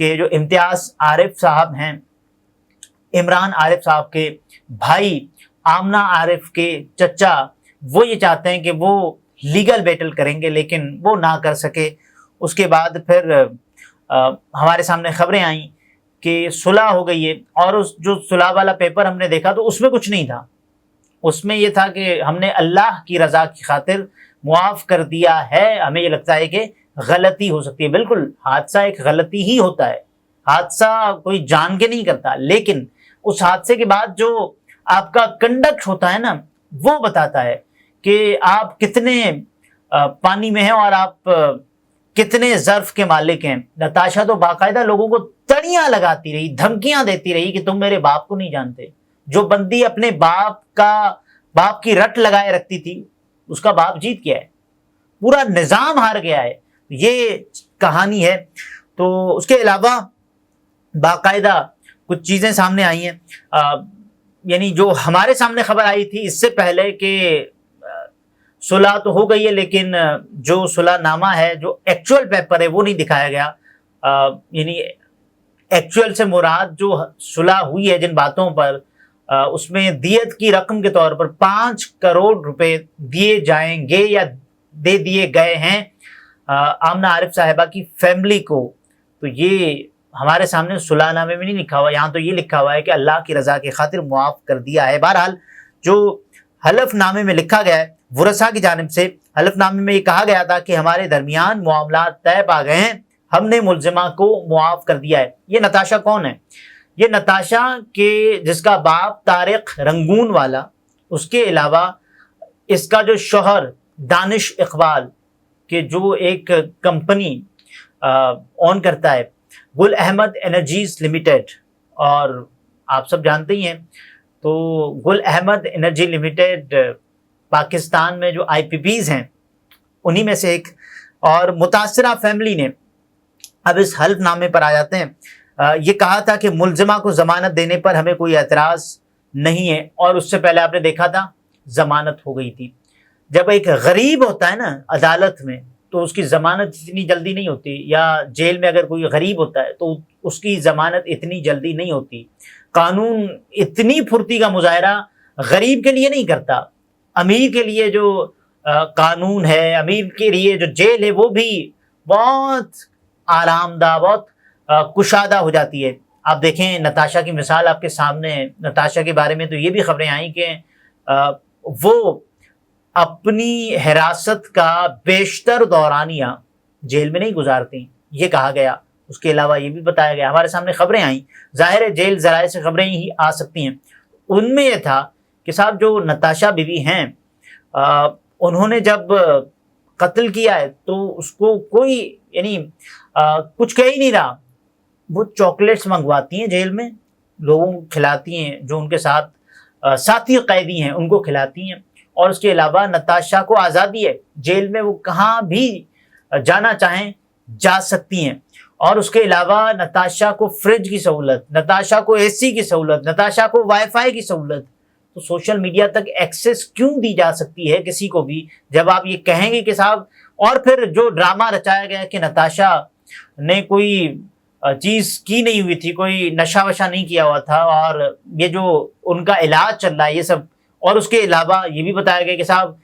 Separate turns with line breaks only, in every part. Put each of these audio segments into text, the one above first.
کہ جو امتیاز عارف صاحب ہیں، عمران عارف صاحب کے بھائی آمنہ عارف کے چچا، وہ یہ چاہتے ہیں کہ وہ لیگل بیٹل کریں گے لیکن وہ نہ کر سکے۔ اس کے بعد پھر ہمارے سامنے خبریں آئیں کہ صلح ہو گئی ہے، اور اس جو صلح والا پیپر ہم نے دیکھا تو اس میں کچھ نہیں تھا، اس میں یہ تھا کہ ہم نے اللہ کی رضا کی خاطر معاف کر دیا ہے۔ ہمیں یہ لگتا ہے کہ غلطی ہو سکتی ہے، بالکل حادثہ ایک غلطی ہی ہوتا ہے، حادثہ کوئی جان کے نہیں کرتا، لیکن اس حادثے کے بعد جو آپ کا کنڈکٹ ہوتا ہے نا، وہ بتاتا ہے کہ آپ کتنے پانی میں ہیں اور آپ کتنے ظرف کے مالک ہیں۔ نتاشا تو باقاعدہ لوگوں کو تڑیاں لگاتی رہی، دھمکیاں دیتی رہی کہ تم میرے باپ کو نہیں جانتے۔ جو بندی اپنے باپ کی رٹ لگائے رکھتی تھی، اس کا باپ جیت گیا ہے، پورا نظام ہار گیا ہے، یہ کہانی ہے۔ تو اس کے علاوہ باقاعدہ کچھ چیزیں سامنے آئی ہیں، یعنی جو ہمارے سامنے خبر آئی تھی اس سے پہلے کہ صلح تو ہو گئی ہے، لیکن جو صلح نامہ ہے، جو ایکچوئل پیپر ہے، وہ نہیں دکھایا گیا۔ یعنی ایکچوئل سے مراد جو صلح ہوئی ہے جن باتوں پر، اس میں دیت کی رقم کے طور پر 5 کروڑ روپے دیے جائیں گے یا دے دیے گئے ہیں آمنہ عارف صاحبہ کی فیملی کو۔ تو یہ ہمارے سامنے صلح نامے میں نہیں لکھا ہوا، یہاں تو یہ لکھا ہوا ہے کہ اللہ کی رضا کی خاطر معاف کر دیا ہے۔ بہرحال جو حلف نامے میں لکھا گیا ہے ورثاء کی جانب سے، حلف نامے میں یہ کہا گیا تھا کہ ہمارے درمیان معاملات طے پا گئے ہیں، ہم نے ملزمہ کو معاف کر دیا ہے۔ یہ نتاشا کون ہے؟ یہ نتاشا کے جس کا باپ طارق رنگون والا، اس کے علاوہ اس کا جو شوہر دانش اقبال کہ جو ایک کمپنی اون کرتا ہے، گل احمد انرجیز لمیٹڈ، اور آپ سب جانتے ہی ہیں۔ تو گل احمد انرجی لمیٹڈ پاکستان میں جو آئی پی پیز ہیں انہی میں سے ایک، اور متاثرہ فیملی نے اب اس حلف نامے پر آ جاتے ہیں۔ یہ کہا تھا کہ ملزمہ کو ضمانت دینے پر ہمیں کوئی اعتراض نہیں ہے، اور اس سے پہلے آپ نے دیکھا تھا ضمانت ہو گئی تھی۔ جب ایک غریب ہوتا ہے نا عدالت میں تو اس کی ضمانت اتنی جلدی نہیں ہوتی، یا جیل میں اگر کوئی غریب ہوتا ہے تو اس کی ضمانت اتنی جلدی نہیں ہوتی۔ قانون اتنی پھرتی کا مظاہرہ غریب کے لیے نہیں کرتا، امیر کے لیے جو قانون ہے، امیر کے لیے جو جیل ہے، وہ بھی بہت آرام دہ، بہت کشادہ ہو جاتی ہے۔ آپ دیکھیں نتاشا کی مثال آپ کے سامنے ہے۔ نتاشا کے بارے میں تو یہ بھی خبریں آئیں کہ وہ اپنی حراست کا بیشتر دورانیہ جیل میں نہیں گزارتی، یہ کہا گیا۔ اس کے علاوہ یہ بھی بتایا گیا، ہمارے سامنے خبریں آئیں، ظاہر ہے جیل ذرائع سے خبریں ہی آ سکتی ہیں۔ ان میں یہ تھا کہ صاحب جو نتاشا بیوی ہیں، انہوں نے جب قتل کیا ہے تو اس کو کوئی یعنی کچھ کہہ ہی نہیں رہا، وہ چاکلیٹس منگواتی ہیں جیل میں، لوگوں کو کھلاتی ہیں، جو ان کے ساتھ ساتھی قیدی ہیں ان کو کھلاتی ہیں، اور اس کے علاوہ نتاشا کو آزادی ہے، جیل میں وہ کہاں بھی جانا چاہیں جا سکتی ہیں۔ اور اس کے علاوہ نتاشا کو فریج کی سہولت، نتاشا کو اے سی کی سہولت، نتاشا کو وائی فائی کی سہولت، تو سوشل میڈیا تک ایکسیس کیوں دی جا سکتی ہے کسی کو بھی، جب آپ یہ کہیں گے کہ صاحب، اور پھر جو ڈرامہ رچایا گیا کہ نتاشا نے کوئی چیز کی نہیں ہوئی تھی، کوئی نشہ وشہ نہیں کیا ہوا تھا، اور یہ جو ان کا علاج چل رہا ہے یہ سب، اور اس کے علاوہ یہ بھی بتایا گیا کہ صاحب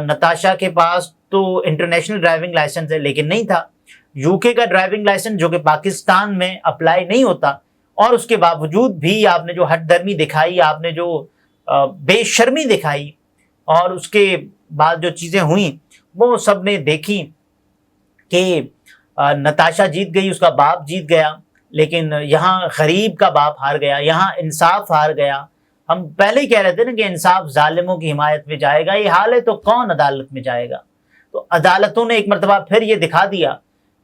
نتاشا کے پاس تو انٹرنیشنل ڈرائیونگ لائسنس ہے لیکن نہیں تھا، یو کے کا ڈرائیونگ لائسنس جو کہ پاکستان میں اپلائی نہیں ہوتا، اور اس کے باوجود بھی آپ نے جو ہٹ درمی دکھائی، آپ نے جو بے شرمی دکھائی، اور اس کے بعد جو چیزیں ہوئیں وہ سب نے دیکھی کہ نتاشا جیت گئی، اس کا باپ جیت گیا، لیکن یہاں غریب کا باپ ہار گیا، یہاں انصاف ہار گیا۔ ہم پہلے ہی کہہ رہے تھے نا کہ انصاف ظالموں کی حمایت میں جائے گا، یہ حال ہے تو کون عدالت میں جائے گا؟ تو عدالتوں نے ایک مرتبہ پھر یہ دکھا دیا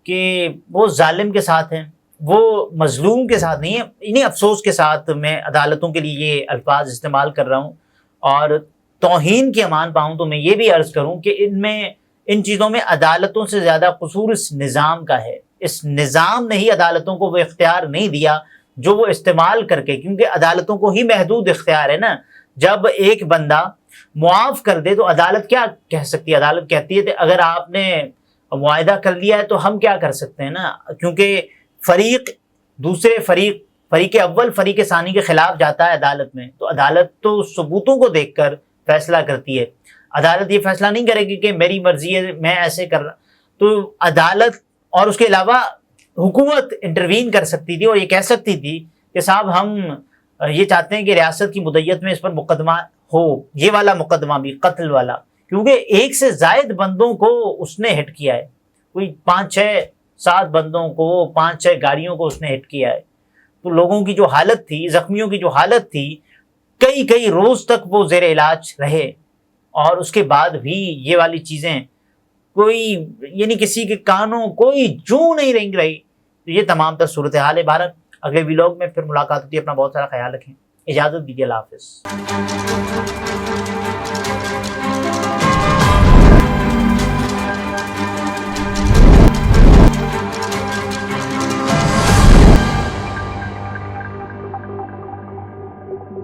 کہ وہ ظالم کے ساتھ ہیں، وہ مظلوم کے ساتھ نہیں ہے۔ انہیں افسوس کے ساتھ میں عدالتوں کے لیے یہ الفاظ استعمال کر رہا ہوں، اور توہین کی امان پاؤں تو میں یہ بھی عرض کروں کہ ان چیزوں میں عدالتوں سے زیادہ قصور اس نظام کا ہے۔ اس نظام نے ہی عدالتوں کو وہ اختیار نہیں دیا جو وہ استعمال کر کے، کیونکہ عدالتوں کو ہی محدود اختیار ہے نا۔ جب ایک بندہ معاف کر دے تو عدالت کیا کہہ سکتی ہے؟ عدالت کہتی ہے کہ اگر آپ نے معاہدہ کر لیا ہے تو ہم کیا کر سکتے ہیں نا، کیونکہ فریق دوسرے فریق اول فریق ثانی کے خلاف جاتا ہے عدالت میں، تو عدالت تو ثبوتوں کو دیکھ کر فیصلہ کرتی ہے. عدالت یہ فیصلہ نہیں کرے گی کہ میری مرضی ہے میں ایسے کر رہا. تو عدالت اور اس کے علاوہ حکومت انٹروین کر سکتی تھی اور یہ کہہ سکتی تھی کہ صاحب ہم یہ چاہتے ہیں کہ ریاست کی مدیت میں اس پر مقدمہ ہو، یہ والا مقدمہ بھی، قتل والا، کیونکہ ایک سے زائد بندوں کو اس نے ہٹ کیا ہے. کوئی 5-6-7 بندوں کو، 5-6 گاڑیوں کو اس نے ہٹ کیا ہے. تو لوگوں کی جو حالت تھی، زخمیوں کی جو حالت تھی، کئی روز تک وہ زیر علاج رہے، اور اس کے بعد بھی یہ والی چیزیں کوئی یعنی کسی کے کانوں کوئی جوں نہیں رنگ رہی. تو یہ تمام تر صورتحال ہے. بہرحال اگلے ویلاگ میں پھر ملاقات ہوتی ہے. اپنا بہت سارا خیال رکھیں. اجازت دیجیے. اللہ حافظ.